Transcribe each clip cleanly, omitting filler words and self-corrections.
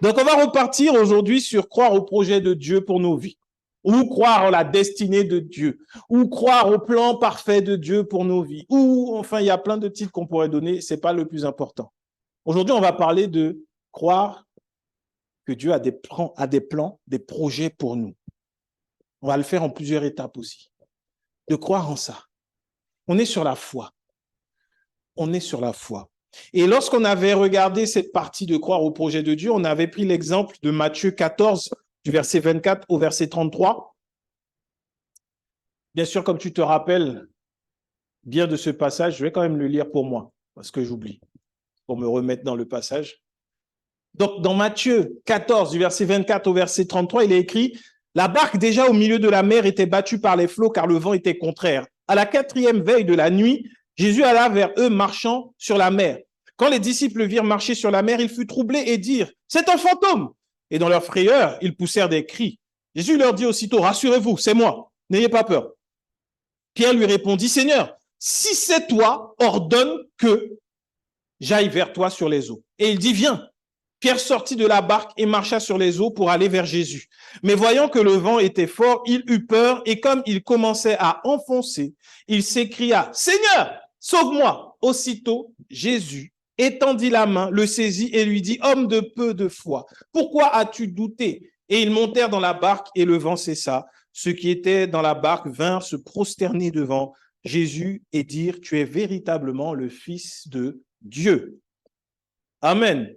Donc, on va repartir aujourd'hui sur croire au projet de Dieu pour nos vies, ou croire en la destinée de Dieu, ou croire au plan parfait de Dieu pour nos vies, ou enfin, il y a plein de titres qu'on pourrait donner, ce n'est pas le plus important. Aujourd'hui, on va parler de croire que Dieu a des plans, des projets pour nous. On va le faire en plusieurs étapes aussi. De croire en ça. On est sur la foi. On est sur la foi. Et lorsqu'on avait regardé cette partie de croire au projet de Dieu, on avait pris l'exemple de Matthieu 14, du verset 24 au verset 33. Bien sûr, comme tu te rappelles bien de ce passage, je vais quand même le lire pour moi, parce que j'oublie, pour me remettre dans le passage. Donc, dans Matthieu 14, du verset 24 au verset 33, il est écrit « La barque déjà au milieu de la mer était battue par les flots car le vent était contraire. À la 4e veille de la nuit, Jésus alla vers eux marchant sur la mer. Quand les disciples virent marcher sur la mer, ils furent troublés et dirent « C'est un fantôme !» Et dans leur frayeur, ils poussèrent des cris. Jésus leur dit aussitôt « Rassurez-vous, c'est moi, n'ayez pas peur. » Pierre lui répondit « Seigneur, si c'est toi, ordonne que j'aille vers toi sur les eaux. » Et il dit « Viens. » Pierre sortit de la barque et marcha sur les eaux pour aller vers Jésus. Mais voyant que le vent était fort, il eut peur et comme il commençait à enfoncer, il s'écria « Seigneur, sauve-moi !» Aussitôt, Jésus étendit la main, le saisit et lui dit « Homme de peu de foi, pourquoi as-tu douté ?» Et ils montèrent dans la barque et le vent cessa. Ceux qui étaient dans la barque vinrent se prosterner devant Jésus et dire « Tu es véritablement le Fils de Dieu. » Amen.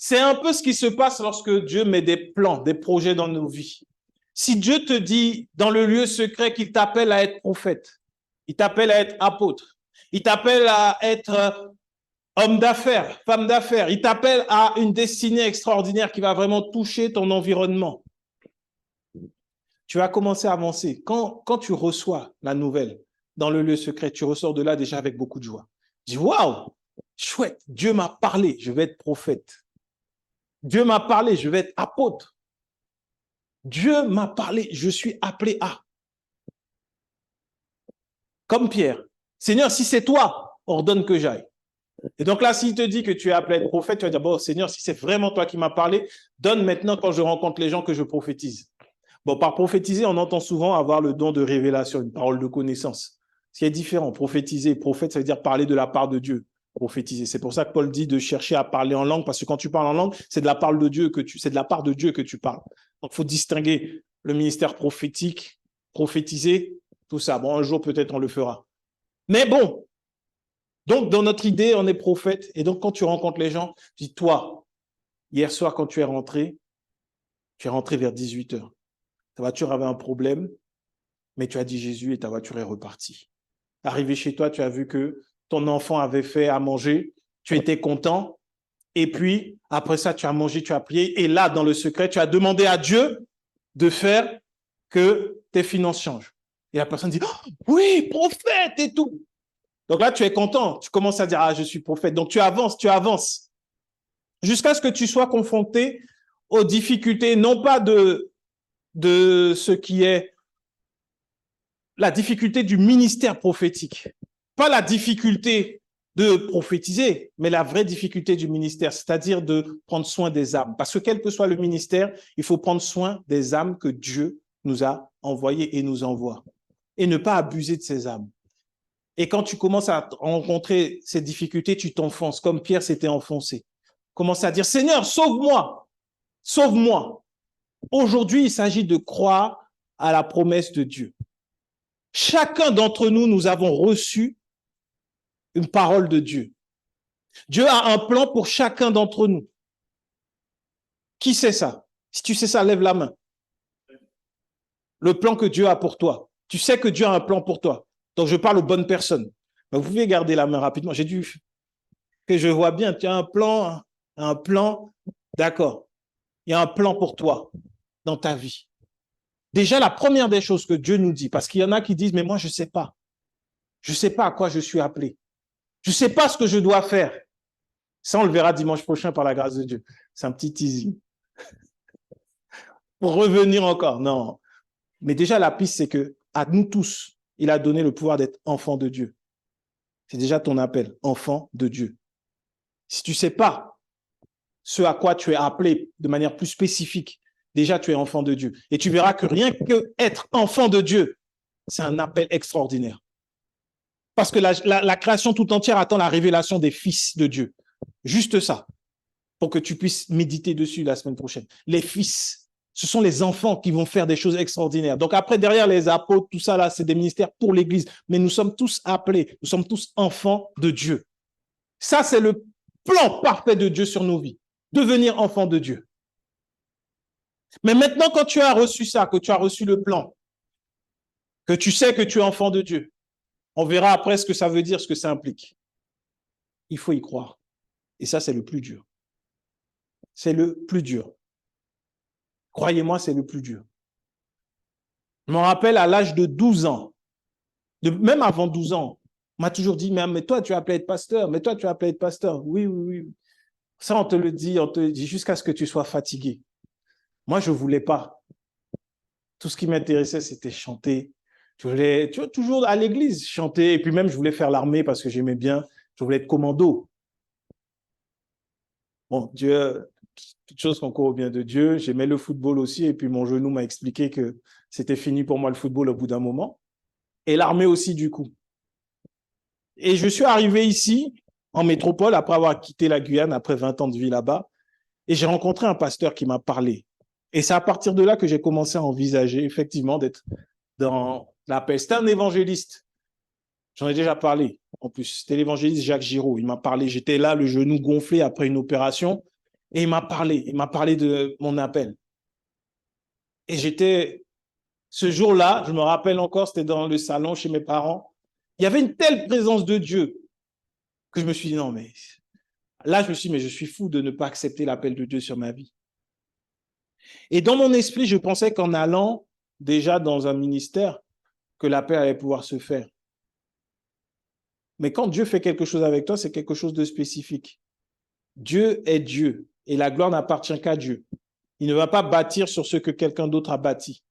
C'est un peu ce qui se passe lorsque Dieu met des plans, des projets dans nos vies. Si Dieu te dit dans le lieu secret qu'il t'appelle à être prophète, il t'appelle à être apôtre, il t'appelle à être homme d'affaires, femme d'affaires, il t'appelle à une destinée extraordinaire qui va vraiment toucher ton environnement, tu vas commencer à avancer. Quand tu reçois la nouvelle dans le lieu secret, tu ressors de là déjà avec beaucoup de joie. Tu dis, waouh, chouette, Dieu m'a parlé, je vais être prophète. Dieu m'a parlé, je vais être apôtre. Dieu m'a parlé, je suis appelé à. Comme Pierre. Seigneur, si c'est toi, ordonne que j'aille. Et donc là, s'il te dit que tu es appelé à être prophète, tu vas dire, bon, Seigneur, si c'est vraiment toi qui m'as parlé, donne maintenant quand je rencontre les gens que je prophétise. Bon, par prophétiser, on entend souvent avoir le don de révélation, une parole de connaissance. Ce qui est différent, prophétiser, prophète, ça veut dire parler de la part de Dieu. Prophétiser. C'est pour ça que Paul dit de chercher à parler en langue, parce que quand tu parles en langue, c'est de la part de Dieu c'est de la part de Dieu que tu parles. Donc, il faut distinguer le ministère prophétique, prophétiser, tout ça. Bon, un jour, peut-être, on le fera. Mais bon, donc, dans notre idée, on est prophète. Et donc, quand tu rencontres les gens, dis, toi, hier soir, quand tu es rentré vers 18h. Ta voiture avait un problème, mais tu as dit Jésus et ta voiture est repartie. Arrivé chez toi, tu as vu que ton enfant avait fait à manger, tu étais content, et puis après ça, tu as mangé, tu as prié, et là, dans le secret, tu as demandé à Dieu de faire que tes finances changent. Et la personne dit, oh, oui, prophète et tout. Donc là, tu es content, tu commences à dire, ah, je suis prophète. Donc tu avances, jusqu'à ce que tu sois confronté aux difficultés, non pas de ce qui est la difficulté du ministère prophétique. Pas la difficulté de prophétiser, mais la vraie difficulté du ministère, c'est-à-dire de prendre soin des âmes. Parce que quel que soit le ministère, il faut prendre soin des âmes que Dieu nous a envoyées et nous envoie. Et ne pas abuser de ces âmes. Et quand tu commences à rencontrer ces difficultés, tu t'enfonces, comme Pierre s'était enfoncé. Commence à dire, Seigneur, sauve-moi, sauve-moi. Aujourd'hui, il s'agit de croire à la promesse de Dieu. Chacun d'entre nous, nous avons reçu une parole de Dieu. Dieu a un plan pour chacun d'entre nous. Qui sait ça? Si tu sais ça, lève la main. Le plan que Dieu a pour toi. Tu sais que Dieu a un plan pour toi. Donc, je parle aux bonnes personnes. Vous pouvez garder la main rapidement. J'ai dû que je vois bien. Tu as un plan. D'accord. Il y a un plan pour toi dans ta vie. Déjà, la première des choses que Dieu nous dit, parce qu'il y en a qui disent, mais moi, je ne sais pas. Je ne sais pas à quoi je suis appelé. Je ne sais pas ce que je dois faire. Ça, on le verra dimanche prochain par la grâce de Dieu. C'est un petit teasing. Pour revenir encore, non. Mais déjà, la piste, c'est que à nous tous, il a donné le pouvoir d'être enfant de Dieu. C'est déjà ton appel, enfant de Dieu. Si tu ne sais pas ce à quoi tu es appelé de manière plus spécifique, déjà, tu es enfant de Dieu. Et tu verras que rien qu'être enfant de Dieu, c'est un appel extraordinaire. Parce que la création tout entière attend la révélation des fils de Dieu. Juste ça. pour que tu puisses méditer dessus la semaine prochaine. Les fils, ce sont les enfants qui vont faire des choses extraordinaires. Donc après, derrière les apôtres, tout ça là, c'est des ministères pour l'Église. Mais nous sommes tous appelés, nous sommes tous enfants de Dieu. Ça, c'est le plan parfait de Dieu sur nos vies. Devenir enfant de Dieu. Mais maintenant, quand tu as reçu ça, que tu as reçu le plan, que tu sais que tu es enfant de Dieu, on verra après ce que ça veut dire, ce que ça implique. Il faut y croire. Et ça, c'est le plus dur. C'est le plus dur. Croyez-moi, c'est le plus dur. Je me rappelle à l'âge de 12 ans, même avant 12 ans, on m'a toujours dit, mais toi, tu as appelé à être pasteur, mais toi, tu as appelé à être pasteur. Oui, oui, oui. Ça, on te le dit jusqu'à ce que tu sois fatigué. Moi, je ne voulais pas. Tout ce qui m'intéressait, c'était chanter. Je voulais toujours à l'église chanter. Et puis même, je voulais faire l'armée parce que j'aimais bien. Je voulais être commando. Bon, Dieu, toute chose concourt au bien de Dieu. J'aimais le football aussi. Et puis mon genou m'a expliqué que c'était fini pour moi le football au bout d'un moment. Et l'armée aussi, du coup. Et je suis arrivé ici, en métropole, après avoir quitté la Guyane, après 20 ans de vie là-bas. Et j'ai rencontré un pasteur qui m'a parlé. Et c'est à partir de là que j'ai commencé à envisager effectivement d'être dans l'appel. C'était un évangéliste. J'en ai déjà parlé. En plus, c'était l'évangéliste Jacques Giraud. Il m'a parlé. J'étais là, le genou gonflé après une opération. Et il m'a parlé. Il m'a parlé de mon appel. Et j'étais, ce jour-là, je me rappelle encore, c'était dans le salon chez mes parents. Il y avait une telle présence de Dieu que je me suis dit, non, mais là, je me suis dit, mais je suis fou de ne pas accepter l'appel de Dieu sur ma vie. Et dans mon esprit, je pensais qu'en allant déjà dans un ministère, que l'appel allait pouvoir se faire. Mais quand Dieu fait quelque chose avec toi, c'est quelque chose de spécifique. Dieu est Dieu et la gloire n'appartient qu'à Dieu. Il ne va pas bâtir sur ce que quelqu'un d'autre a bâti.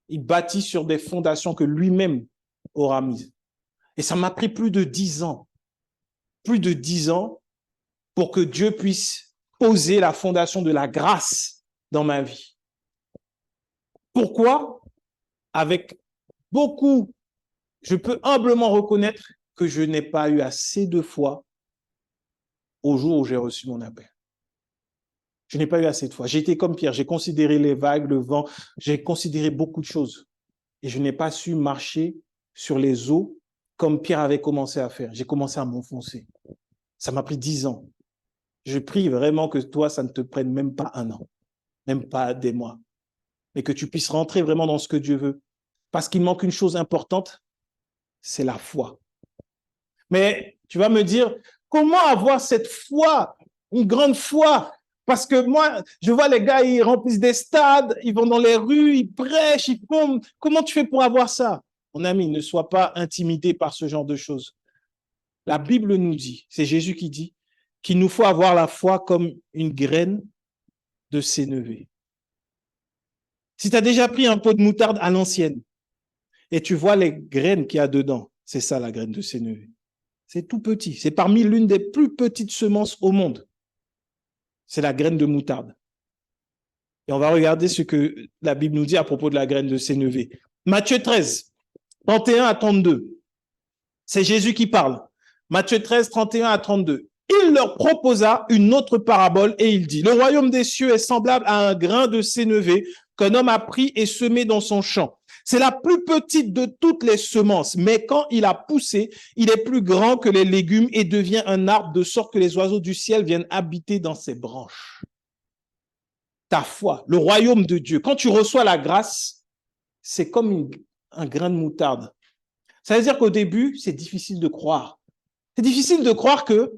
Il bâtit sur des fondations que lui-même aura mises. Et ça m'a pris plus de 10 ans pour que Dieu puisse poser la fondation de la grâce dans ma vie. Pourquoi? Avec beaucoup, je peux humblement reconnaître que je n'ai pas eu assez de foi au jour où j'ai reçu mon appel. Je n'ai pas eu assez de foi. J'ai été comme Pierre, j'ai considéré les vagues, le vent, j'ai considéré beaucoup de choses. Et je n'ai pas su marcher sur les eaux comme Pierre avait commencé à faire. J'ai commencé à m'enfoncer. Ça m'a pris 10 ans. Je prie vraiment que toi, ça ne te prenne même pas un an, même pas des mois, mais que tu puisses rentrer vraiment dans ce que Dieu veut. Parce qu'il manque une chose importante, c'est la foi. Mais tu vas me dire, comment avoir cette foi, une grande foi? Parce que moi, je vois les gars, ils remplissent des stades, ils vont dans les rues, ils prêchent, ils font. Comment tu fais pour avoir ça? Mon ami, ne sois pas intimidé par ce genre de choses. La Bible nous dit, c'est Jésus qui dit, qu'il nous faut avoir la foi comme une graine de sénévé. Si tu as déjà pris un pot de moutarde à l'ancienne et tu vois les graines qu'il y a dedans, c'est ça la graine de sénévé. C'est tout petit. C'est parmi l'une des plus petites semences au monde. C'est la graine de moutarde. Et on va regarder ce que la Bible nous dit à propos de la graine de sénévé. Matthieu 13, 31 à 32. C'est Jésus qui parle. Matthieu 13, 31 à 32. Il leur proposa une autre parabole et il dit, le royaume des cieux est semblable à un grain de sénévé qu'un homme a pris et semé dans son champ. C'est la plus petite de toutes les semences, mais quand il a poussé, il est plus grand que les légumes et devient un arbre de sorte que les oiseaux du ciel viennent habiter dans ses branches. Ta foi, le royaume de Dieu, quand tu reçois la grâce, c'est comme un grain de moutarde. Ça veut dire qu'au début, c'est difficile de croire. C'est difficile de croire que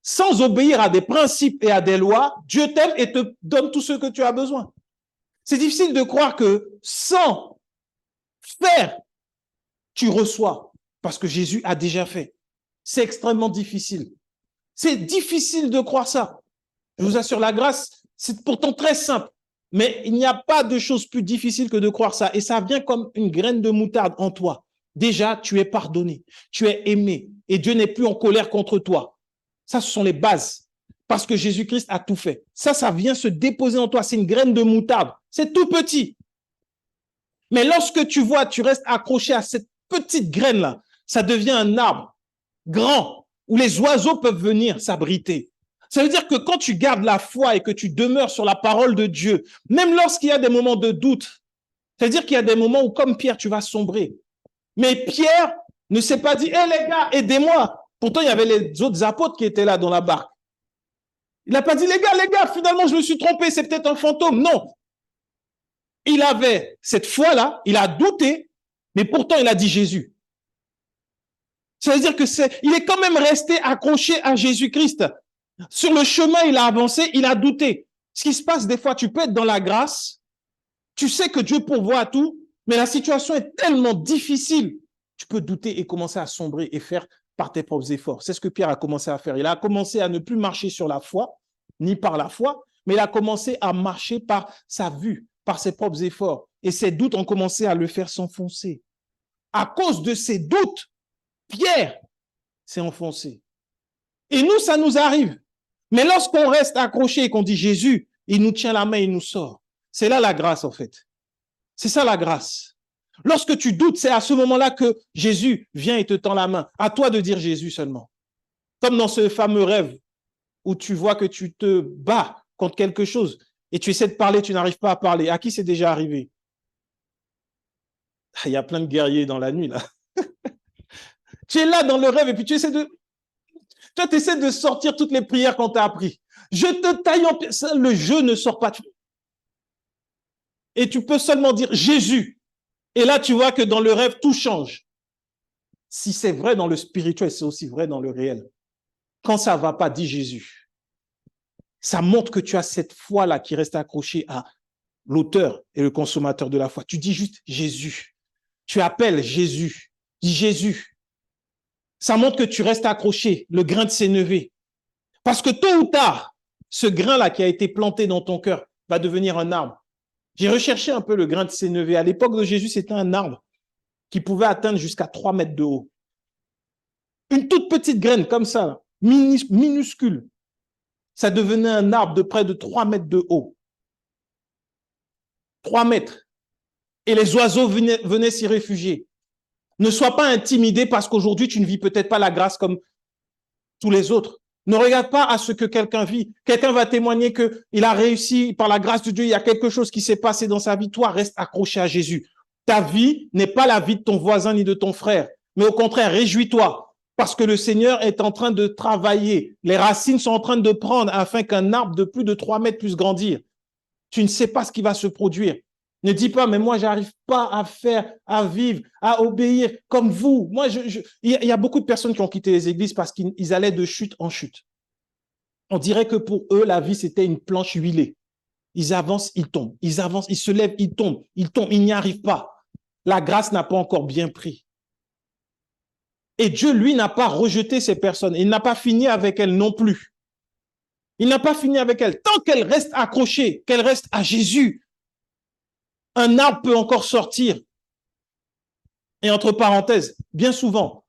sans obéir à des principes et à des lois, Dieu t'aime et te donne tout ce que tu as besoin. C'est difficile de croire que sans faire, tu reçois, parce que Jésus a déjà fait. C'est extrêmement difficile. C'est difficile de croire ça. Je vous assure, la grâce, c'est pourtant très simple, mais il n'y a pas de chose plus difficile que de croire ça. Et ça vient comme une graine de moutarde en toi. Déjà, tu es pardonné, tu es aimé, et Dieu n'est plus en colère contre toi. Ça, ce sont les bases, parce que Jésus-Christ a tout fait. Ça vient se déposer en toi. C'est une graine de moutarde. C'est tout petit. Mais lorsque tu vois, tu restes accroché à cette petite graine-là, ça devient un arbre grand où les oiseaux peuvent venir s'abriter. Ça veut dire que quand tu gardes la foi et que tu demeures sur la parole de Dieu, même lorsqu'il y a des moments de doute, c'est-à-dire qu'il y a des moments où, comme Pierre, tu vas sombrer. Mais Pierre ne s'est pas dit, hé les gars, aidez-moi. Pourtant, il y avait les autres apôtres qui étaient là dans la barque. Il n'a pas dit, les gars, finalement, je me suis trompé, c'est peut-être un fantôme. Non. Il avait cette foi-là, il a douté, mais pourtant, il a dit Jésus. Ça veut dire que il est quand même resté accroché à Jésus-Christ. Sur le chemin, il a avancé, il a douté. Ce qui se passe des fois, tu peux être dans la grâce, tu sais que Dieu pourvoit à tout, mais la situation est tellement difficile, tu peux douter et commencer à sombrer et faire par tes propres efforts. C'est ce que Pierre a commencé à faire. Il a commencé à ne plus marcher sur la foi, ni par la foi, mais il a commencé à marcher par sa vue, par ses propres efforts. Et ses doutes ont commencé à le faire s'enfoncer. À cause de ses doutes, Pierre s'est enfoncé. Et nous, ça nous arrive. Mais lorsqu'on reste accroché et qu'on dit Jésus, il nous tient la main, il nous sort. C'est là la grâce, en fait. C'est ça la grâce. Lorsque tu doutes, c'est à ce moment-là que Jésus vient et te tend la main. À toi de dire Jésus seulement. Comme dans ce fameux rêve où tu vois que tu te bats contre quelque chose et tu essaies de parler, tu n'arrives pas à parler. À qui c'est déjà arrivé? Il y a plein de guerriers dans la nuit, là. Tu es là dans le rêve et puis tu essaies de... Toi, tu essaies de sortir toutes les prières qu'on t'a appris. Je te taille en... Le jeu ne sort pas. Et tu peux seulement dire Jésus. Et là, tu vois que dans le rêve, tout change. Si c'est vrai dans le spirituel, c'est aussi vrai dans le réel. Quand ça ne va pas, dis Jésus. Ça montre que tu as cette foi-là qui reste accrochée à l'auteur et le consommateur de la foi. Tu dis juste Jésus. Tu appelles Jésus. Dis Jésus. Ça montre que tu restes accroché, le grain de sénévé. Parce que tôt ou tard, ce grain-là qui a été planté dans ton cœur va devenir un arbre. J'ai recherché un peu le grain de sénévé. À l'époque de Jésus, c'était un arbre qui pouvait atteindre jusqu'à 3 mètres de haut. Une toute petite graine comme ça, minuscule. Ça devenait un arbre de près de 3 mètres de haut. 3 mètres. Et les oiseaux venaient s'y réfugier. Ne sois pas intimidé parce qu'aujourd'hui, tu ne vis peut-être pas la grâce comme tous les autres. Ne regarde pas à ce que quelqu'un vit. Quelqu'un va témoigner qu'il a réussi par la grâce de Dieu. Il y a quelque chose qui s'est passé dans sa vie. Toi, reste accroché à Jésus. Ta vie n'est pas la vie de ton voisin ni de ton frère. Mais au contraire, réjouis-toi parce que le Seigneur est en train de travailler. Les racines sont en train de prendre afin qu'un arbre de plus de 3 mètres puisse grandir. Tu ne sais pas ce qui va se produire. Ne dis pas, mais moi, j'arrive pas à faire, à vivre, à obéir comme vous. Moi, il y a beaucoup de personnes qui ont quitté les églises parce qu'ils allaient de chute en chute. On dirait que pour eux, la vie, c'était une planche huilée. Ils avancent, ils tombent. Ils avancent, ils se lèvent, ils tombent. Ils n'y arrivent pas. La grâce n'a pas encore bien pris. Et Dieu, lui, n'a pas rejeté ces personnes. Il n'a pas fini avec elles non plus. Il n'a pas fini avec elles. Tant qu'elles restent accrochées, qu'elles restent à Jésus, un arbre peut encore sortir. Et entre parenthèses, bien souvent,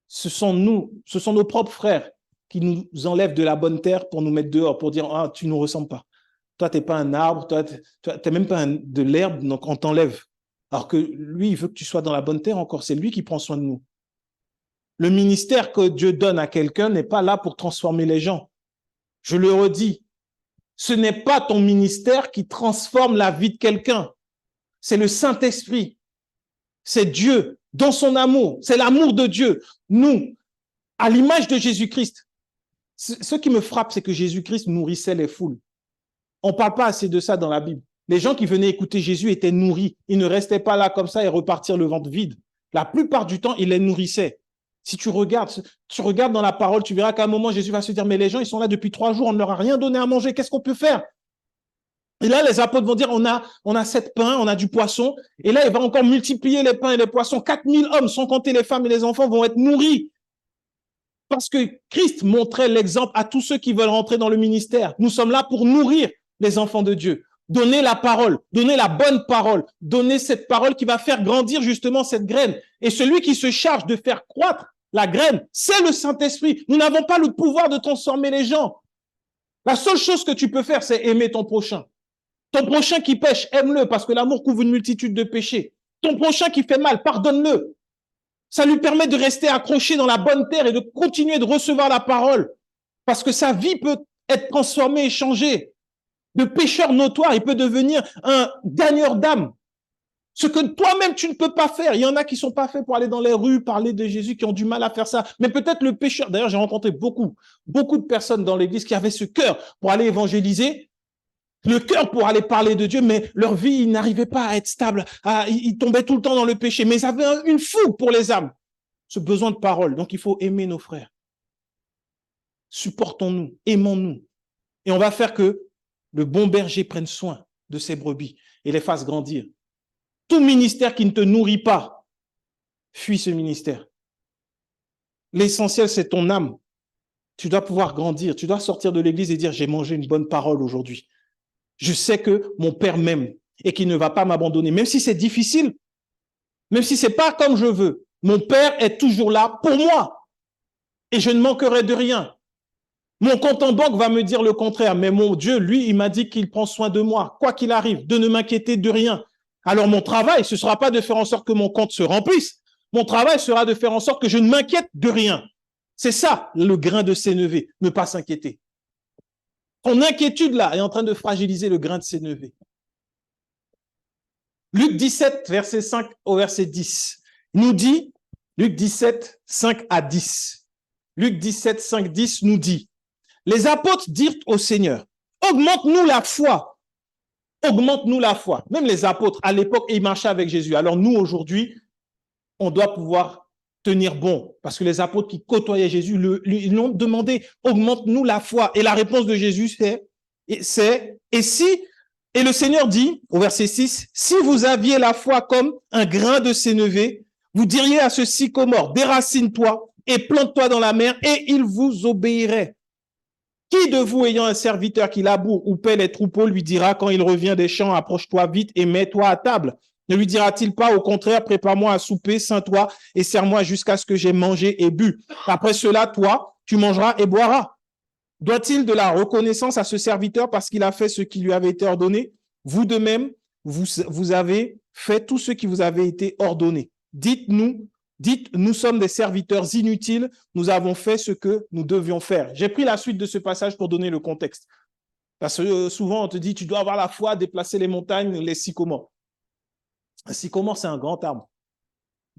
ce sont nos propres frères qui nous enlèvent de la bonne terre pour nous mettre dehors, pour dire « Ah, tu ne nous ressembles pas. Toi, tu n'es pas un arbre, toi, tu n'es même pas de l'herbe, donc on t'enlève. » Alors que lui, il veut que tu sois dans la bonne terre encore. C'est lui qui prend soin de nous. Le ministère que Dieu donne à quelqu'un n'est pas là pour transformer les gens. Je le redis, ce n'est pas ton ministère qui transforme la vie de quelqu'un. C'est le Saint-Esprit. C'est Dieu, dans son amour. C'est l'amour de Dieu. Nous, à l'image de Jésus-Christ, ce qui me frappe, c'est que Jésus-Christ nourrissait les foules. On ne parle pas assez de ça dans la Bible. Les gens qui venaient écouter Jésus étaient nourris. Ils ne restaient pas là comme ça et repartir le ventre vide. La plupart du temps, il les nourrissait. Si tu regardes dans la parole, tu verras qu'à un moment, Jésus va se dire, mais les gens, ils sont là depuis 3 jours, on ne leur a rien donné à manger, qu'est-ce qu'on peut faire? Et là, les apôtres vont dire, on a 7 pains, on a du poisson, et là, il va encore multiplier les pains et les poissons. 4000 hommes, sans compter les femmes et les enfants, vont être nourris. Parce que Christ montrait l'exemple à tous ceux qui veulent rentrer dans le ministère. Nous sommes là pour nourrir les enfants de Dieu. Donner la parole, donner la bonne parole, donner cette parole qui va faire grandir justement cette graine. Et celui qui se charge de faire croître la graine, c'est le Saint-Esprit. Nous n'avons pas le pouvoir de transformer les gens. La seule chose que tu peux faire, c'est aimer ton prochain. Ton prochain qui pêche, aime-le parce que l'amour couvre une multitude de péchés. Ton prochain qui fait mal, pardonne-le. Ça lui permet de rester accroché dans la bonne terre et de continuer de recevoir la parole. Parce que sa vie peut être transformée et changée. De pécheur notoire, il peut devenir un gagneur d'âme. Ce que toi-même, tu ne peux pas faire. Il y en a qui ne sont pas faits pour aller dans les rues, parler de Jésus, qui ont du mal à faire ça. Mais peut-être le pécheur. D'ailleurs, j'ai rencontré beaucoup de personnes dans l'église qui avaient ce cœur pour aller évangéliser, le cœur pour aller parler de Dieu, mais leur vie, ils n'arrivaient pas à être stables. Ils tombaient tout le temps dans le péché. Mais ils avaient une fougue pour les âmes. Ce besoin de parole. Donc, il faut aimer nos frères. Supportons-nous, aimons-nous. Et on va faire que le bon berger prenne soin de ses brebis et les fasse grandir. Tout ministère qui ne te nourrit pas, fuis ce ministère. L'essentiel, c'est ton âme. Tu dois pouvoir grandir. Tu dois sortir de l'église et dire, j'ai mangé une bonne parole aujourd'hui. Je sais que mon Père m'aime et qu'il ne va pas m'abandonner. Même si c'est difficile, même si c'est pas comme je veux, mon Père est toujours là pour moi. Et je ne manquerai de rien. Mon compte en banque va me dire le contraire. Mais mon Dieu, lui, il m'a dit qu'il prend soin de moi, quoi qu'il arrive, de ne m'inquiéter de rien. Alors mon travail, ce ne sera pas de faire en sorte que mon compte se remplisse. Mon travail sera de faire en sorte que je ne m'inquiète de rien. C'est ça, le grain de sénévé, ne pas s'inquiéter. Ton inquiétude là est en train de fragiliser le grain de sénévé. Luc 17, verset 5 au verset 10, nous dit, Luc 17, 5 à 10, Luc 17, 5, 10 nous dit, les apôtres dirent au Seigneur, augmente-nous la foi. Augmente-nous la foi. Même les apôtres, à l'époque, ils marchaient avec Jésus. Alors nous, aujourd'hui, on doit pouvoir tenir bon. Parce que les apôtres qui côtoyaient Jésus, ils l'ont demandé, augmente-nous la foi. Et la réponse de Jésus, c'est, et le Seigneur dit, au verset 6, si vous aviez la foi comme un grain de sénévé, vous diriez à ce sycomore, déracine-toi et plante-toi dans la mer, et il vous obéirait. Qui de vous ayant un serviteur qui laboure ou paie les troupeaux lui dira quand il revient des champs, approche-toi vite et mets-toi à table? Ne lui dira-t-il pas au contraire, prépare-moi à souper, ceins-toi et sers-moi jusqu'à ce que j'ai mangé et bu. Après cela, toi, tu mangeras et boiras. Doit-il de la reconnaissance à ce serviteur parce qu'il a fait ce qui lui avait été ordonné? Vous de même, vous avez fait tout ce qui vous avait été ordonné. Dites, nous sommes des serviteurs inutiles, nous avons fait ce que nous devions faire. J'ai pris la suite de ce passage pour donner le contexte. Parce que souvent, on te dit, tu dois avoir la foi, déplacer les montagnes, les sycomores. Un sycomore, c'est un grand arbre.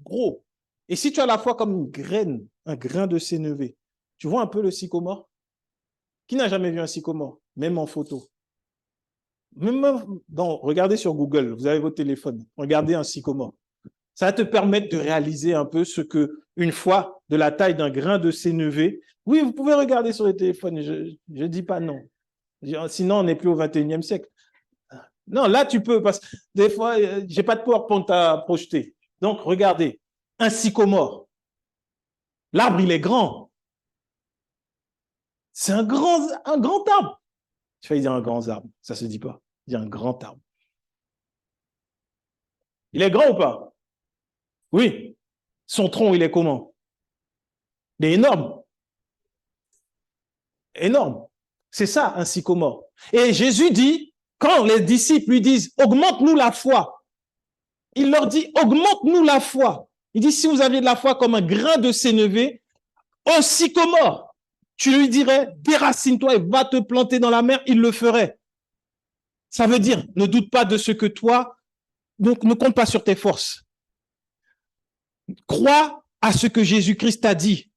Gros. Et si tu as la foi comme une graine, un grain de sénévé, tu vois un peu le sycomore? Qui n'a jamais vu un sycomore? Même en photo. Regardez sur Google, vous avez votre téléphone, regardez un sycomore. Ça va te permettre de réaliser un peu ce que, une fois de la taille d'un grain de sénévé, oui, vous pouvez regarder sur les téléphones, je ne dis pas non. Sinon, on n'est plus au 21e siècle. Non, là, tu peux, parce que des fois, je n'ai pas de PowerPoint à projeter. Donc, regardez, un sycomore. L'arbre, il est grand. C'est un grand arbre. Je vais dire un grand arbre, ça ne se dit pas. Il y a un grand arbre. Il est grand ou pas? Oui. Son tronc, il est comment? Il est énorme. Énorme. C'est ça, un sycomore. Et Jésus dit, quand les disciples lui disent, augmente-nous la foi, il leur dit, augmente-nous la foi. Il dit, si vous aviez de la foi comme un grain de sénévé, un sycomore, tu lui dirais, déracine-toi et va te planter dans la mer, il le ferait. Ça veut dire, ne doute pas de ce que toi, donc ne compte pas sur tes forces. Crois à ce que Jésus-Christ t'a dit.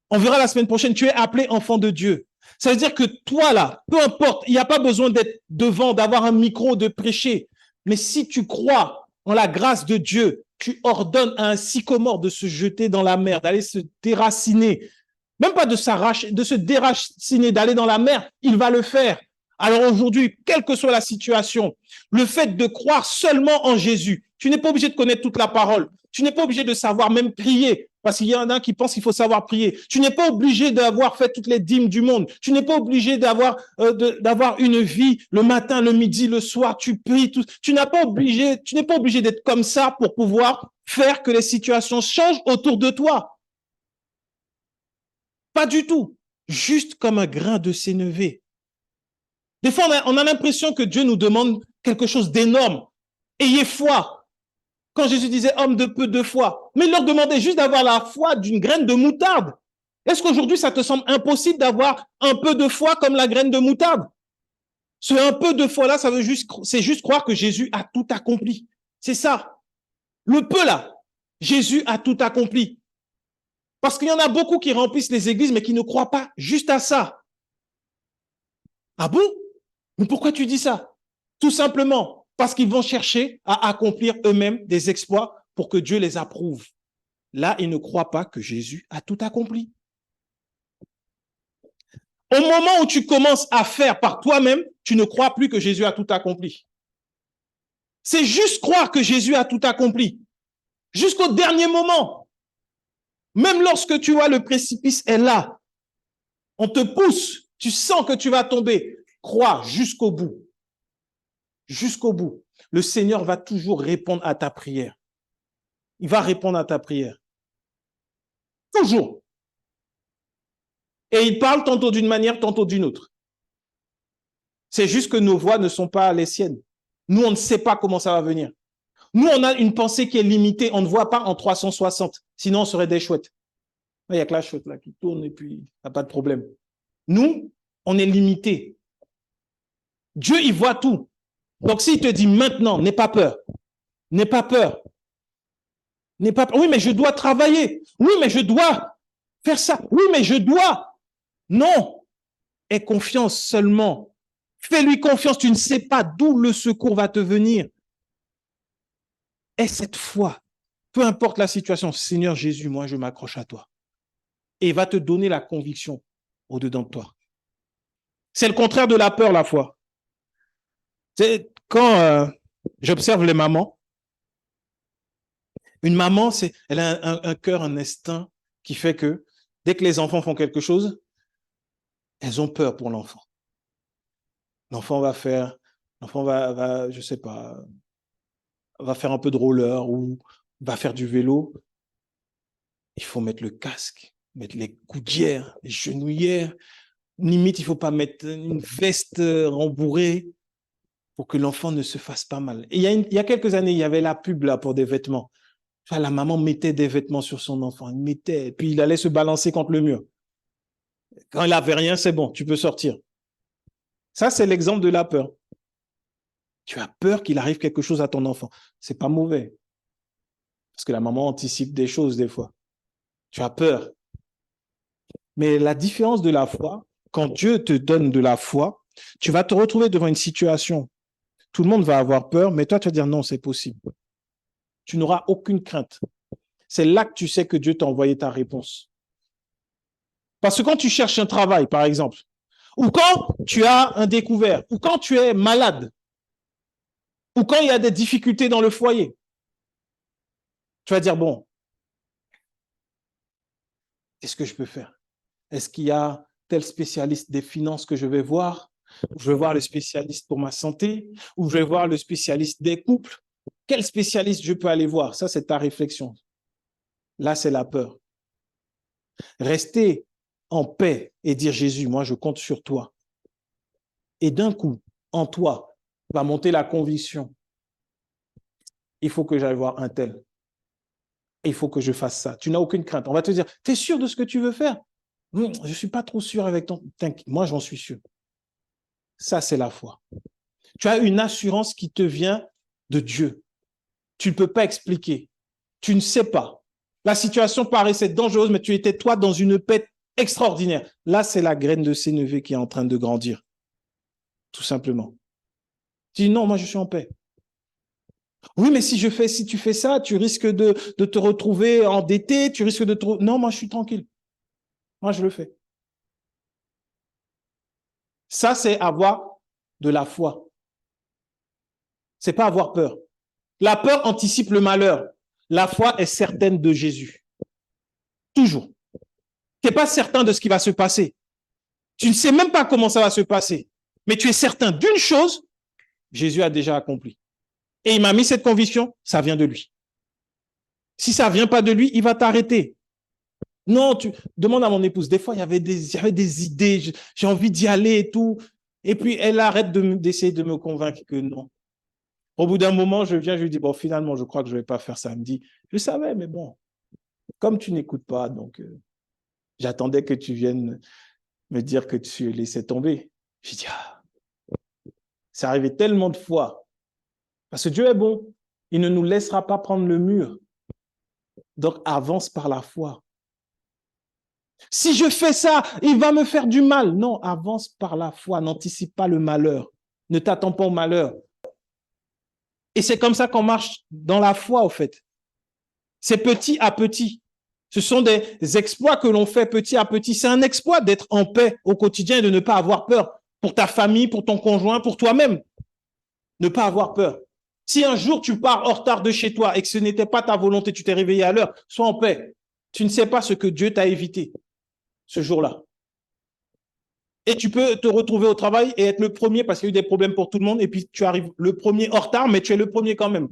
On verra la semaine prochaine, tu es appelé enfant de Dieu. Ça veut dire que toi, là, peu importe, il n'y a pas besoin d'être devant, d'avoir un micro, de prêcher. Mais si tu crois en la grâce de Dieu, tu ordonnes à un sycomore de se jeter dans la mer, d'aller se déraciner, même pas de s'arracher, de se déraciner, d'aller dans la mer, il va le faire. Alors aujourd'hui, quelle que soit la situation, le fait de croire seulement en Jésus, tu n'es pas obligé de connaître toute la parole, tu n'es pas obligé de savoir même prier, parce qu'il y en a qui pensent qu'il faut savoir prier. Tu n'es pas obligé d'avoir fait toutes les dîmes du monde. Tu n'es pas obligé d'avoir une vie le matin, le midi, le soir. Tu pries. Tu n'es pas obligé d'être comme ça pour pouvoir faire que les situations changent autour de toi. Pas du tout. Juste comme un grain de sénévé. Des fois, on a l'impression que Dieu nous demande quelque chose d'énorme. Ayez foi. Quand Jésus disait homme de peu de foi, mais il leur demandait juste d'avoir la foi d'une graine de moutarde. Est-ce qu'aujourd'hui, ça te semble impossible d'avoir un peu de foi comme la graine de moutarde? Ce un peu de foi-là, c'est juste croire que Jésus a tout accompli. C'est ça. Le peu là, Jésus a tout accompli. Parce qu'il y en a beaucoup qui remplissent les églises, mais qui ne croient pas juste à ça. Ah bon? Mais pourquoi tu dis ça? Tout simplement parce qu'ils vont chercher à accomplir eux-mêmes des exploits pour que Dieu les approuve. Là, ils ne croient pas que Jésus a tout accompli. Au moment où tu commences à faire par toi-même, tu ne crois plus que Jésus a tout accompli. C'est juste croire que Jésus a tout accompli. Jusqu'au dernier moment. Même lorsque tu vois le précipice est là, on te pousse, tu sens que tu vas tomber. Crois jusqu'au bout. Jusqu'au bout. Le Seigneur va toujours répondre à ta prière. Il va répondre à ta prière. Toujours. Et il parle tantôt d'une manière, tantôt d'une autre. C'est juste que nos voix ne sont pas les siennes. Nous, on ne sait pas comment ça va venir. Nous, on a une pensée qui est limitée. On ne voit pas en 360. Sinon, on serait des chouettes. Il n'y a que la chouette là qui tourne et puis il n'y a pas de problème. Nous, on est limité. Dieu, il voit tout. Donc, s'il te dit maintenant, n'aie pas peur. N'aie pas peur. N'aie pas peur. Oui, mais je dois travailler. Oui, mais je dois faire ça. Oui, mais je dois. Non. Aie confiance seulement. Fais-lui confiance. Tu ne sais pas d'où le secours va te venir. Aie cette foi. Peu importe la situation. Seigneur Jésus, moi, je m'accroche à toi. Et il va te donner la conviction au-dedans de toi. C'est le contraire de la peur, la foi. C'est quand j'observe les mamans, une maman, elle a un cœur, un instinct qui fait que dès que les enfants font quelque chose, elles ont peur pour l'enfant. L'enfant va, je sais pas, va faire un peu de roller ou va faire du vélo. Il faut mettre le casque, mettre les coudières, les genouillères. Limite, il ne faut pas mettre une veste rembourrée pour que l'enfant ne se fasse pas mal. Et il y a quelques années, il y avait la pub là pour des vêtements. La maman mettait des vêtements sur son enfant, il mettait, puis il allait se balancer contre le mur. Quand il n'avait rien, c'est bon, tu peux sortir. Ça, c'est l'exemple de la peur. Tu as peur qu'il arrive quelque chose à ton enfant. C'est pas mauvais. Parce que la maman anticipe des choses des fois. Tu as peur. Mais la différence de la foi, quand Dieu te donne de la foi, tu vas te retrouver devant une situation. Tout le monde va avoir peur, mais toi, tu vas dire non, c'est possible. Tu n'auras aucune crainte. C'est là que tu sais que Dieu t'a envoyé ta réponse. Parce que quand tu cherches un travail, par exemple, ou quand tu as un découvert, ou quand tu es malade, ou quand il y a des difficultés dans le foyer, tu vas dire, bon, qu'est-ce que je peux faire? Est-ce qu'il y a tel spécialiste des finances que je vais voir? Ou je vais voir le spécialiste pour ma santé? Ou je vais voir le spécialiste des couples? Quel spécialiste je peux aller voir? Ça, c'est ta réflexion. Là, c'est la peur. Rester en paix et dire, Jésus, moi, je compte sur toi. Et d'un coup, en toi, va monter la conviction. Il faut que j'aille voir un tel. Il faut que je fasse ça. Tu n'as aucune crainte. On va te dire, tu es sûr de ce que tu veux faire? Je ne suis pas trop sûr avec ton... Moi, j'en suis sûr. Ça, c'est la foi. Tu as une assurance qui te vient de Dieu. Tu ne peux pas expliquer. Tu ne sais pas. La situation paraissait dangereuse, mais tu étais, toi, dans une paix extraordinaire. Là, c'est la graine de sénévé qui est en train de grandir. Tout simplement. Tu dis, non, moi, je suis en paix. Oui, mais si tu fais ça, tu risques de te retrouver endetté, tu risques de te... Non, moi, je suis tranquille. Moi, je le fais. Ça, c'est avoir de la foi. C'est pas avoir peur. La peur anticipe le malheur. La foi est certaine de Jésus. Toujours. Tu n'es pas certain de ce qui va se passer. Tu ne sais même pas comment ça va se passer. Mais tu es certain d'une chose, Jésus a déjà accompli. Et il m'a mis cette conviction, ça vient de lui. Si ça ne vient pas de lui, il va t'arrêter. Non, tu demandes à mon épouse. Des fois, il y avait des idées, j'ai envie d'y aller et tout. Et puis, elle arrête d'essayer de me convaincre que non. Au bout d'un moment, je lui dis, bon, finalement, je crois que je ne vais pas faire ça. Elle me dit, je savais, mais bon, comme tu n'écoutes pas, donc J'attendais que tu viennes me dire que tu laissais tomber. J'ai dit, ah, c'est arrivé tellement de fois. Parce que Dieu est bon. Il ne nous laissera pas prendre le mur. Donc, avance par la foi. Si je fais ça, il va me faire du mal. Non, avance par la foi. N'anticipe pas le malheur. Ne t'attends pas au malheur. Et c'est comme ça qu'on marche dans la foi, au fait. C'est petit à petit. Ce sont des exploits que l'on fait petit à petit. C'est un exploit d'être en paix au quotidien et de ne pas avoir peur pour ta famille, pour ton conjoint, pour toi-même. Ne pas avoir peur. Si un jour tu pars en retard de chez toi et que ce n'était pas ta volonté, tu t'es réveillé à l'heure, sois en paix. Tu ne sais pas ce que Dieu t'a évité ce jour-là. Et tu peux te retrouver au travail et être le premier parce qu'il y a eu des problèmes pour tout le monde et puis tu arrives le premier en retard, mais tu es le premier quand même.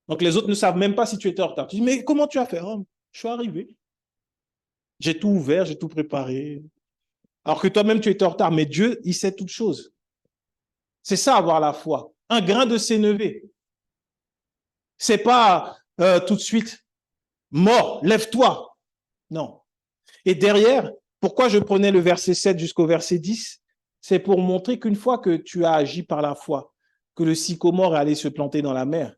Donc les autres ne savent même pas si tu étais en retard. Tu dis, mais comment tu as fait? Oh, je suis arrivé. J'ai tout ouvert, j'ai tout préparé. Alors que toi-même, tu étais en retard. Mais Dieu, il sait toutes choses. C'est ça, avoir la foi. Un grain de sénévé. C'est pas tout de suite mort, lève-toi. Non. Et derrière, pourquoi je prenais le verset 7 jusqu'au verset 10? C'est pour montrer qu'une fois que tu as agi par la foi, que le sycomore est allé se planter dans la mer,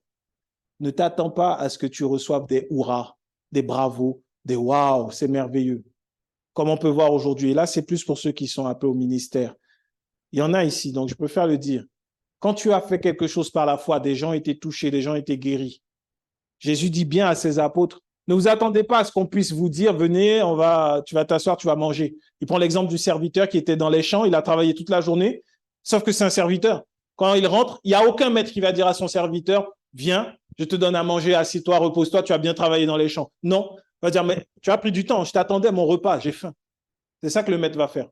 ne t'attends pas à ce que tu reçoives des hurrahs, des bravos, des waouh, c'est merveilleux. Comme on peut voir aujourd'hui. Et là, c'est plus pour ceux qui sont un peu au ministère. Il y en a ici, donc je préfère le dire. Quand tu as fait quelque chose par la foi, des gens étaient touchés, des gens étaient guéris. Jésus dit bien à ses apôtres, ne vous attendez pas à ce qu'on puisse vous dire, venez, tu vas t'asseoir, tu vas manger. Il prend l'exemple du serviteur qui était dans les champs, il a travaillé toute la journée, sauf que c'est un serviteur. Quand il rentre, il n'y a aucun maître qui va dire à son serviteur, viens, je te donne à manger, assieds-toi, repose-toi, tu as bien travaillé dans les champs. Non, il va dire, mais tu as pris du temps, je t'attendais à mon repas, j'ai faim. C'est ça que le maître va faire.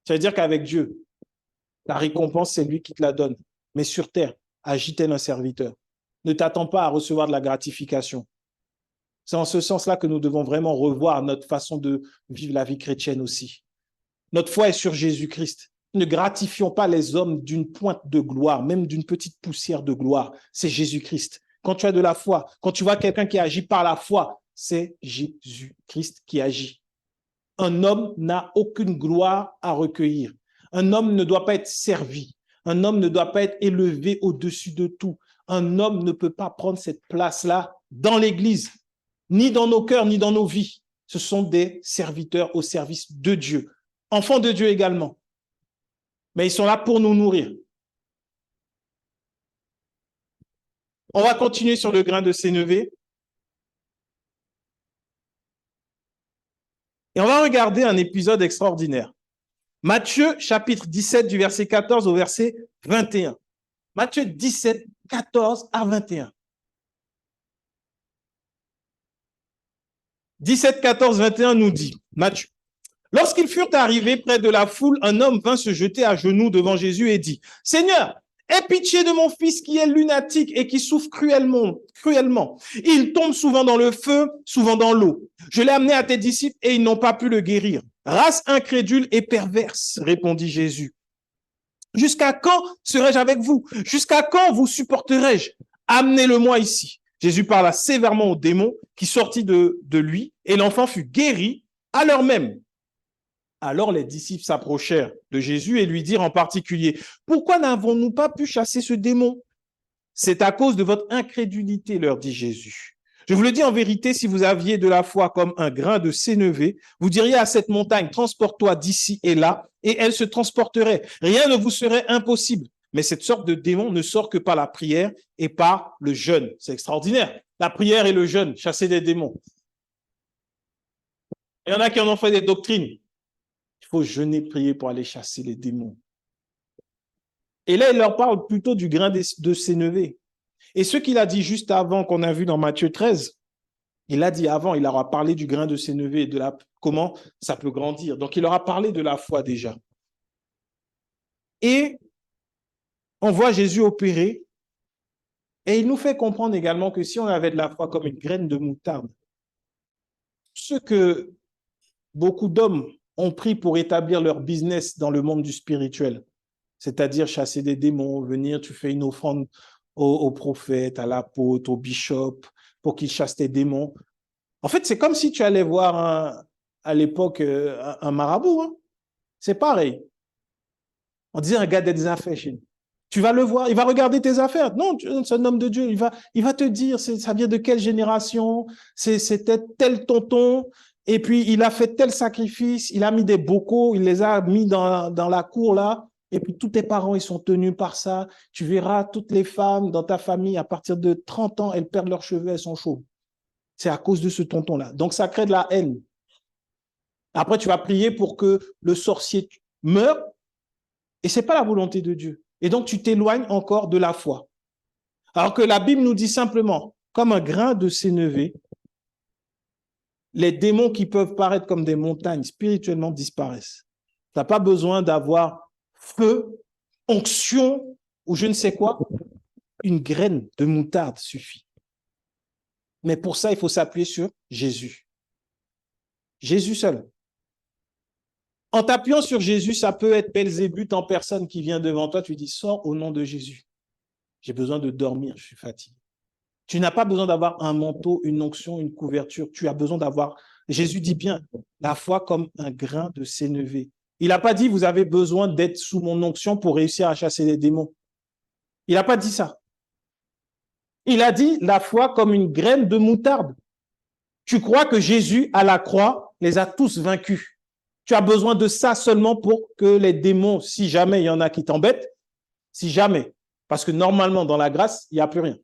Ça veut dire qu'avec Dieu, la récompense, c'est lui qui te la donne. Mais sur terre, agis tel un serviteur. Ne t'attends pas à recevoir de la gratification. C'est en ce sens-là que nous devons vraiment revoir notre façon de vivre la vie chrétienne aussi. Notre foi est sur Jésus-Christ. Ne gratifions pas les hommes d'une pointe de gloire, même d'une petite poussière de gloire. C'est Jésus-Christ. Quand tu as de la foi, quand tu vois quelqu'un qui agit par la foi, c'est Jésus-Christ qui agit. Un homme n'a aucune gloire à recueillir. Un homme ne doit pas être servi. Un homme ne doit pas être élevé au-dessus de tout. Un homme ne peut pas prendre cette place-là dans l'Église, ni dans nos cœurs, ni dans nos vies. Ce sont des serviteurs au service de Dieu. Enfants de Dieu également. Mais ils sont là pour nous nourrir. On va continuer sur le grain de sénévé. Et on va regarder un épisode extraordinaire. Matthieu, chapitre 17, du verset 14 au verset 21. Matthieu 17, 14 à 21. 17, 14, 21 nous dit, Matthieu, lorsqu'ils furent arrivés près de la foule, un homme vint se jeter à genoux devant Jésus et dit, Seigneur, aie pitié de mon fils qui est lunatique et qui souffre cruellement. Il tombe souvent dans le feu, souvent dans l'eau. Je l'ai amené à tes disciples et ils n'ont pas pu le guérir. Race incrédule et perverse, répondit Jésus. Jusqu'à quand serai-je avec vous? Jusqu'à quand vous supporterai-je? Amenez-le-moi ici. Jésus parla sévèrement au démon qui sortit de lui et l'enfant fut guéri à l'heure même. Alors les disciples s'approchèrent de Jésus et lui dirent en particulier, « Pourquoi n'avons-nous pas pu chasser ce démon? » C'est à cause de votre incrédulité, leur dit Jésus. Je vous le dis en vérité, si vous aviez de la foi comme un grain de sénévé, vous diriez à cette montagne, transporte-toi d'ici et là, et elle se transporterait. Rien ne vous serait impossible. Mais cette sorte de démon ne sort que par la prière et par le jeûne. C'est extraordinaire. La prière et le jeûne, chasser des démons. Il y en a qui en ont fait des doctrines. Il faut jeûner, prier pour aller chasser les démons. Et là, il leur parle plutôt du grain de sénévé. Et ce qu'il a dit juste avant, qu'on a vu dans Matthieu 13, il a dit avant, il leur a parlé du grain de sénévé et de comment ça peut grandir. Donc, il leur a parlé de la foi déjà. Et on voit Jésus opérer. Et il nous fait comprendre également que si on avait de la foi comme une graine de moutarde, ce que beaucoup d'hommes ont pris pour établir leur business dans le monde du spirituel, c'est-à-dire chasser des démons, venir, tu fais une offrande au prophète, à l'apôtre, au bishop, pour qu'il chasse tes démons. En fait, c'est comme si tu allais voir à l'époque un marabout. Hein. C'est pareil. On disait un gars des affaires chez nous. Tu vas le voir, il va regarder tes affaires. Non, c'est un homme de Dieu. Il va te dire, ça vient de quelle génération, c'était tel tonton, et puis il a fait tel sacrifice, il a mis des bocaux, il les a mis dans la cour là, et puis tous tes parents, ils sont tenus par ça. Tu verras toutes les femmes dans ta famille, à partir de 30 ans, elles perdent leurs cheveux, elles sont chauves. C'est à cause de ce tonton-là. Donc ça crée de la haine. Après, tu vas prier pour que le sorcier meure, et ce n'est pas la volonté de Dieu. Et donc, tu t'éloignes encore de la foi. Alors que la Bible nous dit simplement, comme un grain de sénévé, les démons qui peuvent paraître comme des montagnes spirituellement disparaissent. Tu n'as pas besoin d'avoir feu, onction ou je ne sais quoi. Une graine de moutarde suffit. Mais pour ça, il faut s'appuyer sur Jésus. Jésus seul. En t'appuyant sur Jésus, ça peut être Belzébuth en personne qui vient devant toi. Tu dis, sors au nom de Jésus. J'ai besoin de dormir, je suis fatigué. Tu n'as pas besoin d'avoir un manteau, une onction, une couverture. Tu as besoin d'avoir, Jésus dit bien, la foi comme un grain de sénévé. Il n'a pas dit, vous avez besoin d'être sous mon onction pour réussir à chasser les démons. Il n'a pas dit ça. Il a dit, la foi comme une graine de moutarde. Tu crois que Jésus, à la croix, les a tous vaincus. Tu as besoin de ça seulement pour que les démons, si jamais il y en a qui t'embêtent, si jamais, parce que normalement, dans la grâce, il n'y a plus rien.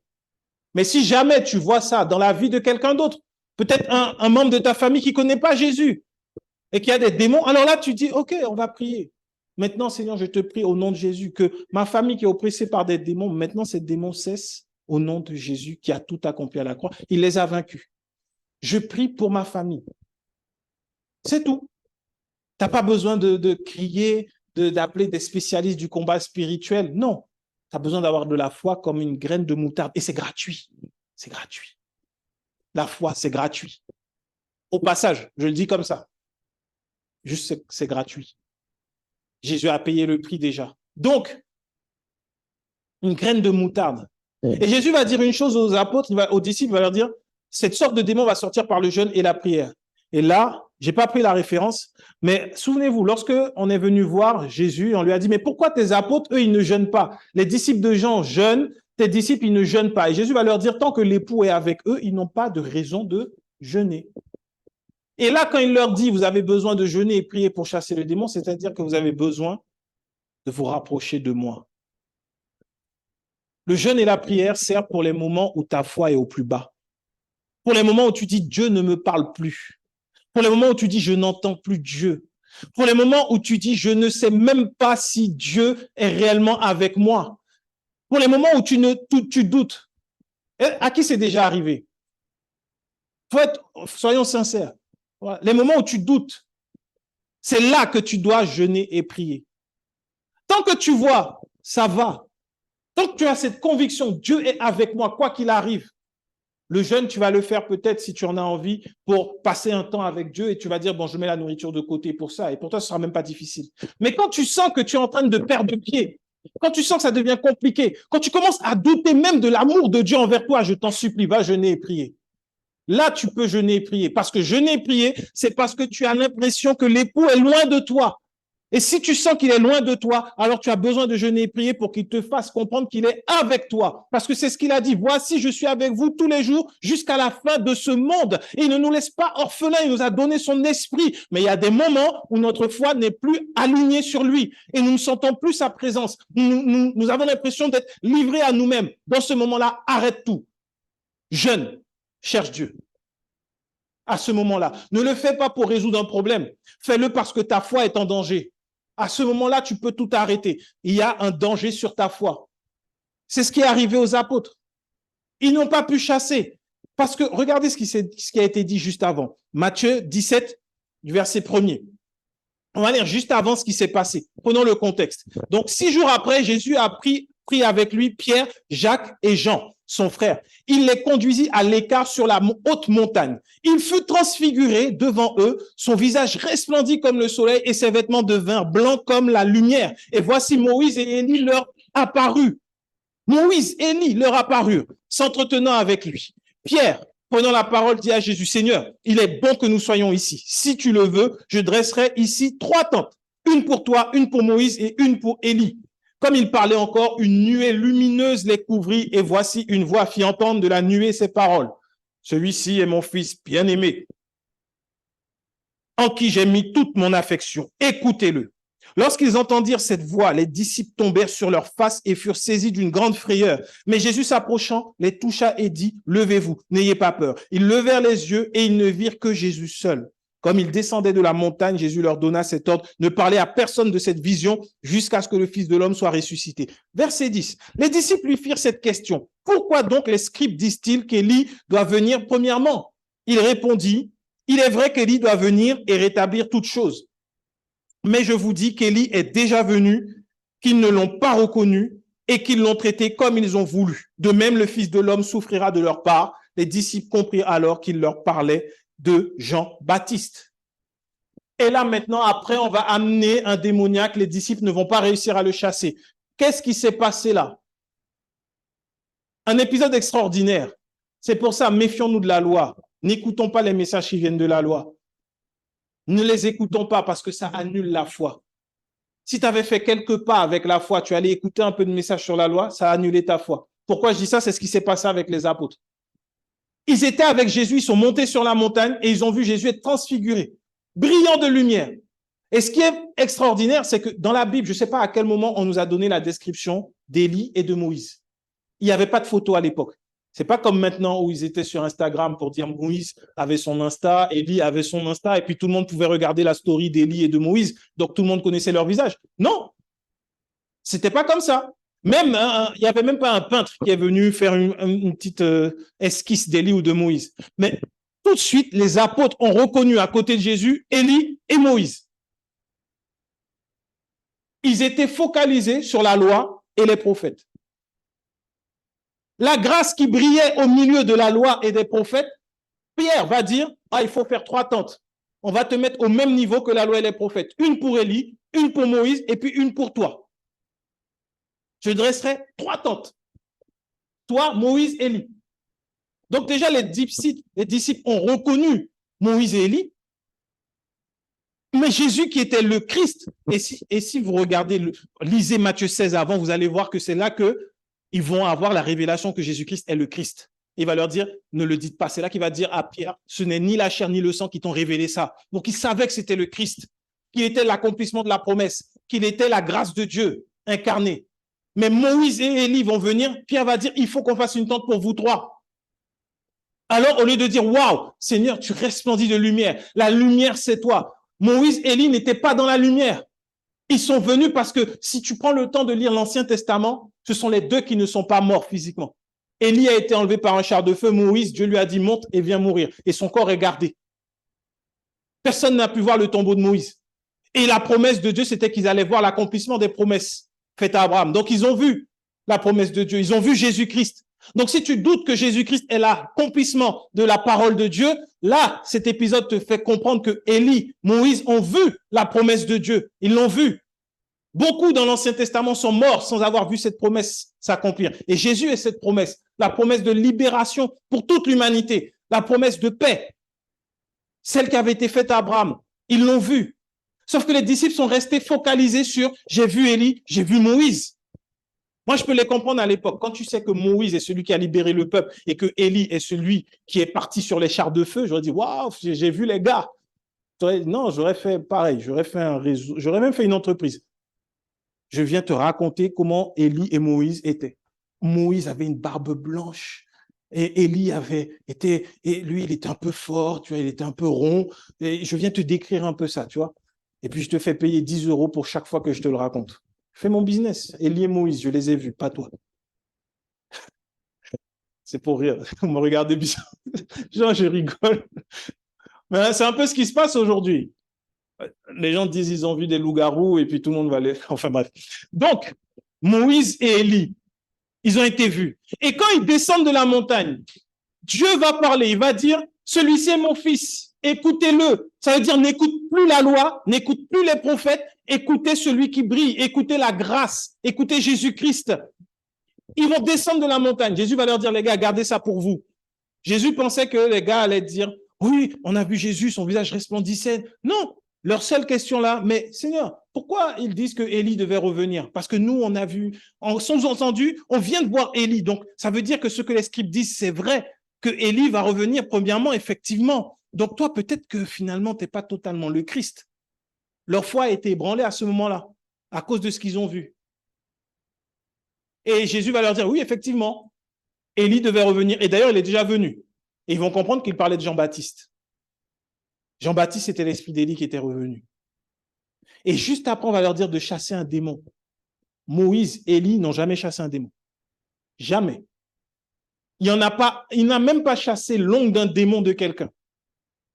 Mais si jamais tu vois ça dans la vie de quelqu'un d'autre, peut-être un membre de ta famille qui ne connaît pas Jésus et qui a des démons, alors là, tu dis, OK, on va prier. Maintenant, Seigneur, je te prie au nom de Jésus que ma famille qui est oppressée par des démons, maintenant, ces démons cessent au nom de Jésus qui a tout accompli à la croix. Il les a vaincus. Je prie pour ma famille. C'est tout. Tu n'as pas besoin de crier, d'appeler des spécialistes du combat spirituel. Non. Tu as besoin d'avoir de la foi comme une graine de moutarde. Et c'est gratuit. C'est gratuit. La foi, c'est gratuit. Au passage, je le dis comme ça. Juste, c'est gratuit. Jésus a payé le prix déjà. Donc, une graine de moutarde. Et Jésus va dire une chose aux apôtres, aux disciples, il va leur dire, cette sorte de démon va sortir par le jeûne et la prière. Et là, je n'ai pas pris la référence, mais souvenez-vous, lorsque on est venu voir Jésus, on lui a dit, mais pourquoi tes apôtres, eux, ils ne jeûnent pas? Les disciples de Jean jeûnent, tes disciples, ils ne jeûnent pas. Et Jésus va leur dire, tant que l'époux est avec eux, ils n'ont pas de raison de jeûner. Et là, quand il leur dit, vous avez besoin de jeûner et prier pour chasser le démon, c'est-à-dire que vous avez besoin de vous rapprocher de moi. Le jeûne et la prière servent pour les moments où ta foi est au plus bas. Pour les moments où tu dis, Dieu ne me parle plus. Pour les moments où tu dis, je n'entends plus Dieu. Pour les moments où tu dis, je ne sais même pas si Dieu est réellement avec moi. Pour les moments où tu doutes. Et à qui c'est déjà arrivé? Soyons sincères. Voilà. Les moments où tu doutes, c'est là que tu dois jeûner et prier. Tant que tu vois, ça va. Tant que tu as cette conviction, Dieu est avec moi, quoi qu'il arrive. Le jeûne, tu vas le faire peut-être si tu en as envie pour passer un temps avec Dieu et tu vas dire, bon, je mets la nourriture de côté pour ça. Et pour toi, ce ne sera même pas difficile. Mais quand tu sens que tu es en train de perdre pied, quand tu sens que ça devient compliqué, quand tu commences à douter même de l'amour de Dieu envers toi, je t'en supplie, va jeûner et prier. Là, tu peux jeûner et prier. Parce que jeûner et prier, c'est parce que tu as l'impression que l'époux est loin de toi. Et si tu sens qu'il est loin de toi, alors tu as besoin de jeûner et prier pour qu'il te fasse comprendre qu'il est avec toi. Parce que c'est ce qu'il a dit. Voici, je suis avec vous tous les jours jusqu'à la fin de ce monde. Et il ne nous laisse pas orphelins. Il nous a donné son esprit. Mais il y a des moments où notre foi n'est plus alignée sur lui. Et nous ne sentons plus sa présence. Nous avons l'impression d'être livrés à nous-mêmes. Dans ce moment-là, arrête tout. Jeûne. Cherche Dieu. À ce moment-là. Ne le fais pas pour résoudre un problème. Fais-le parce que ta foi est en danger. À ce moment-là, tu peux tout arrêter. Il y a un danger sur ta foi. C'est ce qui est arrivé aux apôtres. Ils n'ont pas pu chasser. Parce que, regardez ce qui a été dit juste avant. Matthieu 17, du verset 1er. On va lire juste avant ce qui s'est passé. Prenons le contexte. Donc, 6 jours après, Jésus a pris avec lui Pierre, Jacques et Jean, son frère. Il les conduisit à l'écart sur la haute montagne. Il fut transfiguré devant eux, son visage resplendit comme le soleil et ses vêtements devinrent blancs comme la lumière. Et voici Moïse et Élie leur apparurent. Moïse et Élie leur apparurent, s'entretenant avec lui. Pierre prenant la parole, dit à Jésus, Seigneur, il est bon que nous soyons ici. Si tu le veux, je dresserai ici 3 tentes. Une pour toi, une pour Moïse et une pour Élie. Comme il parlait encore, une nuée lumineuse les couvrit et voici une voix fit entendre de la nuée ces paroles. Celui-ci est mon fils bien-aimé, en qui j'ai mis toute mon affection. Écoutez-le. Lorsqu'ils entendirent cette voix, les disciples tombèrent sur leurs faces et furent saisis d'une grande frayeur. Mais Jésus s'approchant, les toucha et dit, levez-vous, n'ayez pas peur. Ils levèrent les yeux et ils ne virent que Jésus seul. Comme ils descendaient de la montagne, Jésus leur donna cet ordre, ne parlez à personne de cette vision jusqu'à ce que le Fils de l'homme soit ressuscité. Verset 10. Les disciples lui firent cette question. Pourquoi donc les scribes disent-ils qu'Élie doit venir premièrement? Il répondit, il est vrai qu'Élie doit venir et rétablir toutes choses. Mais je vous dis qu'Élie est déjà venu, qu'ils ne l'ont pas reconnu et qu'ils l'ont traité comme ils ont voulu. De même, le Fils de l'homme souffrira de leur part. Les disciples comprirent alors qu'il leur parlait de Jean-Baptiste. Et là, maintenant, après, on va amener un démoniaque. Les disciples ne vont pas réussir à le chasser. Qu'est-ce qui s'est passé là? Un épisode extraordinaire. C'est pour ça, méfions-nous de la loi. N'écoutons pas les messages qui viennent de la loi. Ne les écoutons pas parce que ça annule la foi. Si tu avais fait quelques pas avec la foi, tu allais écouter un peu de messages sur la loi, ça a annulé ta foi. Pourquoi je dis ça? C'est ce qui s'est passé avec les apôtres. Ils étaient avec Jésus, ils sont montés sur la montagne et ils ont vu Jésus être transfiguré, brillant de lumière. Et ce qui est extraordinaire, c'est que dans la Bible, je ne sais pas à quel moment on nous a donné la description d'Élie et de Moïse. Il n'y avait pas de photo à l'époque. C'est pas comme maintenant où ils étaient sur Instagram pour dire Moïse avait son Insta, Élie avait son Insta, et puis tout le monde pouvait regarder la story d'Élie et de Moïse, donc tout le monde connaissait leur visage. Non, c'était pas comme ça. Même, il n'y avait même pas un peintre qui est venu faire une petite esquisse d'Élie ou de Moïse. Mais tout de suite, les apôtres ont reconnu à côté de Jésus Élie et Moïse. Ils étaient focalisés sur la loi et les prophètes. La grâce qui brillait au milieu de la loi et des prophètes, Pierre va dire, il faut faire 3 tentes. On va te mettre au même niveau que la loi et les prophètes. Une pour Élie, une pour Moïse et puis une pour toi. Je dresserai 3 tentes. Toi, Moïse, Élie. Donc déjà, les disciples ont reconnu Moïse et Élie. Mais Jésus qui était le Christ, et si vous regardez, lisez Matthieu 16 avant, vous allez voir que c'est là qu'ils vont avoir la révélation que Jésus-Christ est le Christ. Il va leur dire, ne le dites pas. C'est là qu'il va dire à Pierre, ce n'est ni la chair ni le sang qui t'ont révélé ça. Donc il savait que c'était le Christ, qu'il était l'accomplissement de la promesse, qu'il était la grâce de Dieu incarnée. Mais Moïse et Élie vont venir, Pierre va dire, il faut qu'on fasse une tente pour vous 3. Alors au lieu de dire, waouh, Seigneur, tu resplendis de lumière, la lumière c'est toi. Moïse et Élie n'étaient pas dans la lumière. Ils sont venus parce que si tu prends le temps de lire l'Ancien Testament, ce sont les 2 qui ne sont pas morts physiquement. Élie a été enlevé par un char de feu. Moïse, Dieu lui a dit, monte et viens mourir. Et son corps est gardé. Personne n'a pu voir le tombeau de Moïse. Et la promesse de Dieu, c'était qu'ils allaient voir l'accomplissement des promesses faites à Abraham. Donc, ils ont vu la promesse de Dieu. Ils ont vu Jésus-Christ. Donc, si tu doutes que Jésus-Christ est l'accomplissement de la parole de Dieu, là, cet épisode te fait comprendre que Élie, Moïse ont vu la promesse de Dieu. Ils l'ont vu. Beaucoup dans l'Ancien Testament sont morts sans avoir vu cette promesse s'accomplir. Et Jésus est cette promesse, la promesse de libération pour toute l'humanité, la promesse de paix, celle qui avait été faite à Abraham. Ils l'ont vue. Sauf que les disciples sont restés focalisés sur « j'ai vu Élie, j'ai vu Moïse ». Moi, je peux les comprendre à l'époque. Quand tu sais que Moïse est celui qui a libéré le peuple et que Élie est celui qui est parti sur les chars de feu, j'aurais dit « waouh, j'ai vu les gars ». Non, j'aurais fait pareil, j'aurais fait un réseau, j'aurais même fait une entreprise. Je viens te raconter comment Élie et Moïse étaient. Moïse avait une barbe blanche et Élie lui, il était un peu fort, tu vois, il était un peu rond. Et je viens te décrire un peu ça, tu vois. Et puis, je te fais payer 10 € pour chaque fois que je te le raconte. Je fais mon business. Élie et Moïse, je les ai vus, pas toi. C'est pour rire. Vous me regardez bizarre. Genre, je rigole. Mais c'est un peu ce qui se passe aujourd'hui. Les gens disent qu'ils ont vu des loups-garous et puis tout le monde va les... Enfin bref. Donc, Moïse et Élie, ils ont été vus. Et quand ils descendent de la montagne, Dieu va parler, il va dire, celui-ci est mon fils, écoutez-le. Ça veut dire, n'écoute plus la loi, n'écoute plus les prophètes, écoutez celui qui brille, écoutez la grâce, écoutez Jésus-Christ. Ils vont descendre de la montagne. Jésus va leur dire, les gars, gardez ça pour vous. Jésus pensait que les gars allaient dire, oui, on a vu Jésus, son visage resplendissait. Non, leur seule question là, mais Seigneur, pourquoi ils disent que Élie devait revenir? Parce que nous, on a vu, en sous-entendu, on vient de voir Élie. Donc, ça veut dire que ce que les scribes disent, c'est vrai, que Élie va revenir premièrement, effectivement. Donc, toi, peut-être que finalement, tu n'es pas totalement le Christ. Leur foi a été ébranlée à ce moment-là, à cause de ce qu'ils ont vu. Et Jésus va leur dire, oui, effectivement, Élie devait revenir. Et d'ailleurs, il est déjà venu. Et ils vont comprendre qu'il parlait de Jean-Baptiste. Jean-Baptiste, c'était l'esprit d'Élie qui était revenu. Et juste après, on va leur dire de chasser un démon. Moïse, Élie n'ont jamais chassé un démon. Jamais. Il n'a même pas chassé l'ongle d'un démon de quelqu'un.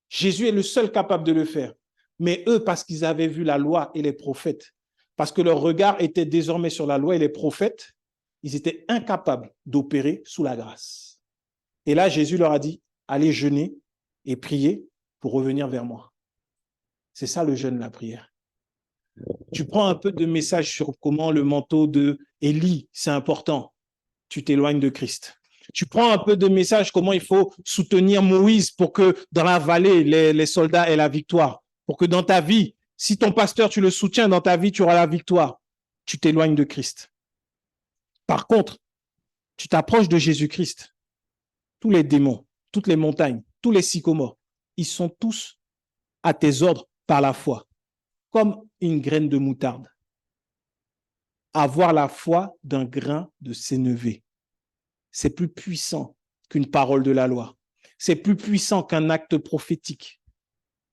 Jésus est le seul capable de le faire. Mais eux, parce qu'ils avaient vu la loi et les prophètes, parce que leur regard était désormais sur la loi et les prophètes, ils étaient incapables d'opérer sous la grâce. Et là, Jésus leur a dit, allez jeûner et prier pour revenir vers moi. C'est ça le jeûne, la prière. Tu prends un peu de message sur comment le manteau de Élie, c'est important. Tu t'éloignes de Christ. Tu prends un peu de message comment il faut soutenir Moïse pour que dans la vallée, les soldats aient la victoire. Pour que dans ta vie, si ton pasteur, tu le soutiens, dans ta vie, tu auras la victoire. Tu t'éloignes de Christ. Par contre, tu t'approches de Jésus-Christ. Tous les démons, toutes les montagnes, tous les sycomores, ils sont tous à tes ordres par la foi, comme une graine de moutarde. Avoir la foi d'un grain de sénévé. C'est plus puissant qu'une parole de la loi. C'est plus puissant qu'un acte prophétique.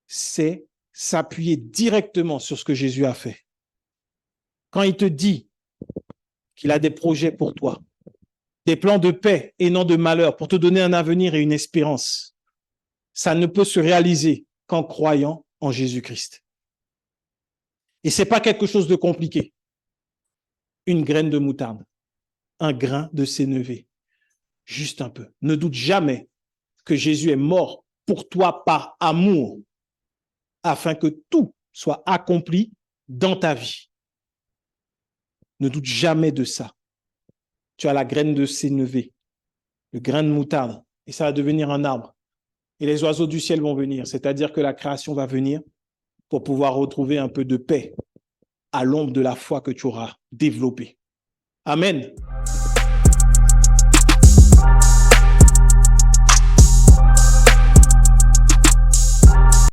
C'est s'appuyer directement sur ce que Jésus a fait. Quand il te dit qu'il a des projets pour toi, des plans de paix et non de malheur, pour te donner un avenir et une espérance, ça ne peut se réaliser qu'en croyant en Jésus-Christ. Et ce n'est pas quelque chose de compliqué. Une graine de moutarde, un grain de sénévé, juste un peu. Ne doute jamais que Jésus est mort pour toi par amour, afin que tout soit accompli dans ta vie. Ne doute jamais de ça. Tu as la graine de sénévé, le grain de moutarde, et ça va devenir un arbre. Et les oiseaux du ciel vont venir, c'est-à-dire que la création va venir pour pouvoir retrouver un peu de paix à l'ombre de la foi que tu auras développée. Amen.